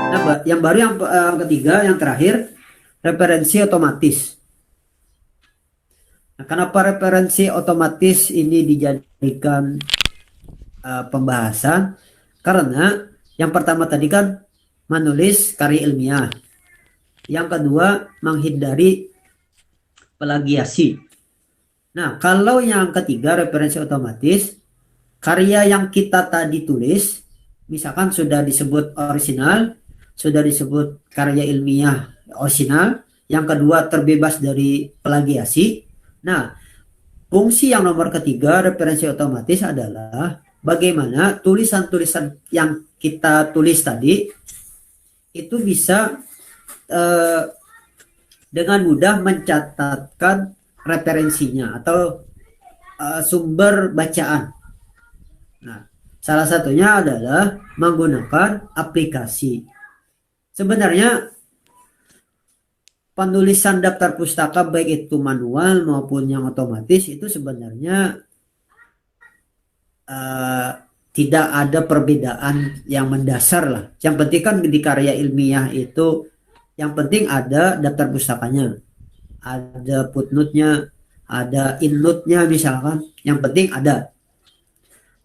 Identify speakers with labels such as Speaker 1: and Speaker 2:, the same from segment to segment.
Speaker 1: Nah, yang baru yang ketiga, yang terakhir, referensi otomatis. Nah, kenapa referensi otomatis ini dijadikan pembahasan? Karena yang pertama tadi kan menulis karya ilmiah. Yang kedua, menghindari plagiasi. Nah, kalau yang ketiga, referensi otomatis, karya yang kita tadi tulis, misalkan sudah disebut orisinal, sudah disebut karya ilmiah orisinal, yang kedua terbebas dari plagiasi. Nah, fungsi yang nomor ketiga, referensi otomatis adalah bagaimana tulisan-tulisan yang kita tulis tadi itu bisa eh, dengan mudah mencatatkan referensinya atau sumber bacaan. Nah, salah satunya adalah menggunakan aplikasi. Sebenarnya penulisan daftar pustaka baik itu manual maupun yang otomatis itu sebenarnya uh, tidak ada perbedaan yang mendasar lah. Yang penting kan di karya ilmiah itu yang penting ada daftar pustakanya, ada footnote-nya, ada innote-nya misalkan. Yang penting ada.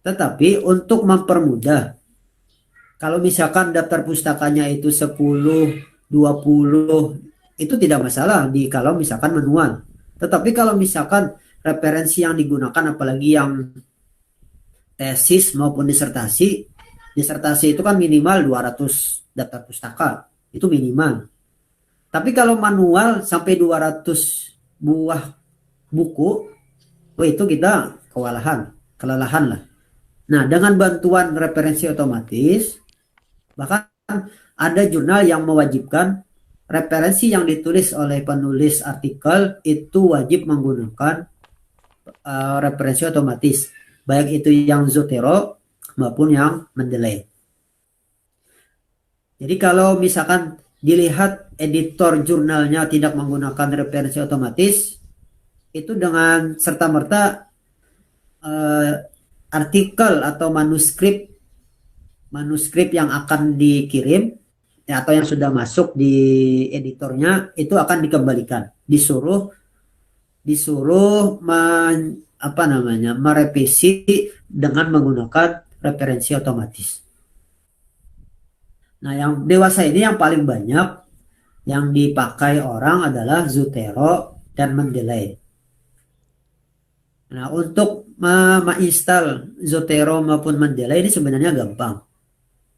Speaker 1: Tetapi untuk mempermudah, kalau misalkan daftar pustakanya itu 10, 20, itu tidak masalah di kalau misalkan manual. Tetapi kalau misalkan referensi yang digunakan apalagi yang tesis maupun disertasi, disertasi itu kan minimal 200 daftar pustaka, itu minimal. Tapi kalau manual sampai 200 buah buku, oh itu kita kelelahan lah. Nah, dengan bantuan referensi otomatis, bahkan ada jurnal yang mewajibkan referensi yang ditulis oleh penulis artikel itu wajib menggunakan referensi otomatis, baik itu yang Zotero maupun yang Mendeley. Jadi kalau misalkan dilihat editor jurnalnya tidak menggunakan referensi otomatis, itu dengan serta-merta eh, artikel atau manuskrip yang akan dikirim ya, atau yang sudah masuk di editornya itu akan dikembalikan, disuruh disuruh apa namanya merevisi dengan menggunakan referensi otomatis. Nah, yang dewasa ini yang paling banyak yang dipakai orang adalah Zotero dan Mendeley. Nah, untuk menginstal Zotero maupun Mendeley ini sebenarnya gampang.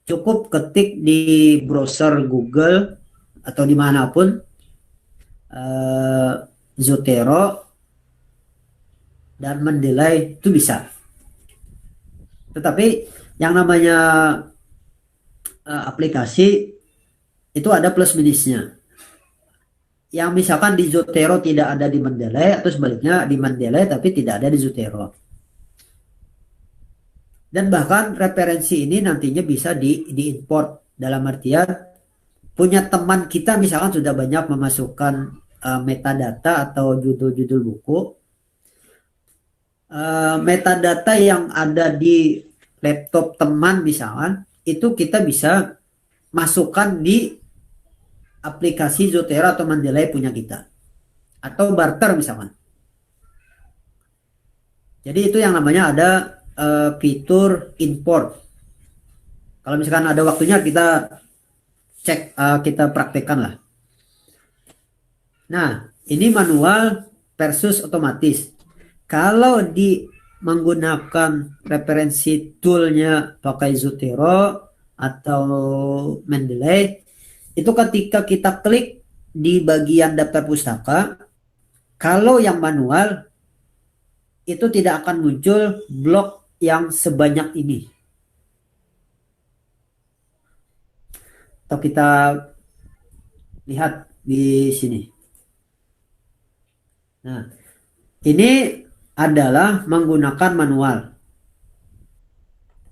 Speaker 1: Cukup ketik di browser Google atau dimanapun Zotero dan Mendeley itu bisa. Tetapi yang namanya aplikasi itu ada plus minusnya. Yang misalkan di Zotero tidak ada di Mendeley atau sebaliknya di Mendeley tapi tidak ada di Zotero. Dan bahkan referensi ini nantinya bisa diimport dalam artian punya teman kita misalkan sudah banyak memasukkan metadata atau judul-judul buku. Metadata yang ada di laptop teman misalkan itu kita bisa masukkan di aplikasi Zotero atau Mendeley punya kita atau barter misalkan. Jadi itu yang namanya ada fitur import. Kalau misalkan ada waktunya kita cek, kita praktekkan lah. Nah, ini manual versus otomatis. Kalau di menggunakan referensi toolnya pakai Zotero atau Mendeley, itu ketika kita klik di bagian daftar pustaka, kalau yang manual itu tidak akan muncul blok yang sebanyak ini. Atau kita lihat di sini. Nah, ini adalah menggunakan manual.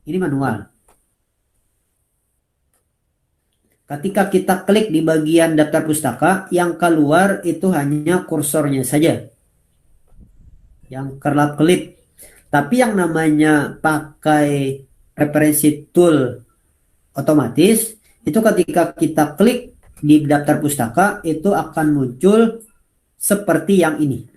Speaker 1: Ini manual. Ketika kita klik di bagian daftar pustaka, yang keluar itu hanya kursornya saja. Yang kelap-kelip. Tapi yang namanya pakai referensi tool otomatis, itu ketika kita klik di daftar pustaka itu akan muncul seperti yang ini.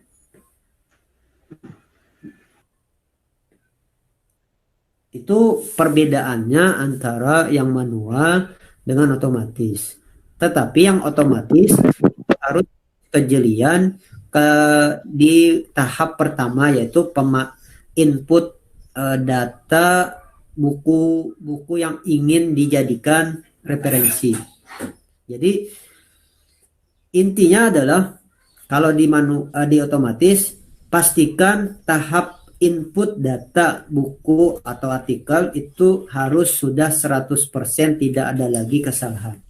Speaker 1: Itu perbedaannya antara yang manual dengan otomatis. Tetapi yang otomatis harus kejelian di tahap pertama, yaitu input data buku-buku yang ingin dijadikan referensi. Jadi intinya adalah kalau di otomatis pastikan tahap input data buku atau artikel itu harus sudah 100% tidak ada lagi kesalahan.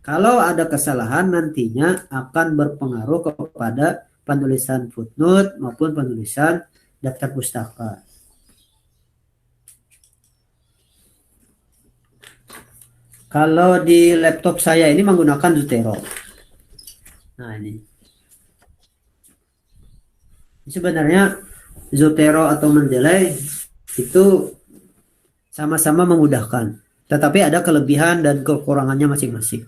Speaker 1: Kalau ada kesalahan nantinya akan berpengaruh kepada penulisan footnote maupun penulisan daftar pustaka. Kalau di laptop saya ini menggunakan Zotero. Nah ini. Sebenarnya Zotero atau Mendeley itu sama-sama memudahkan, tetapi ada kelebihan dan kekurangannya masing-masing.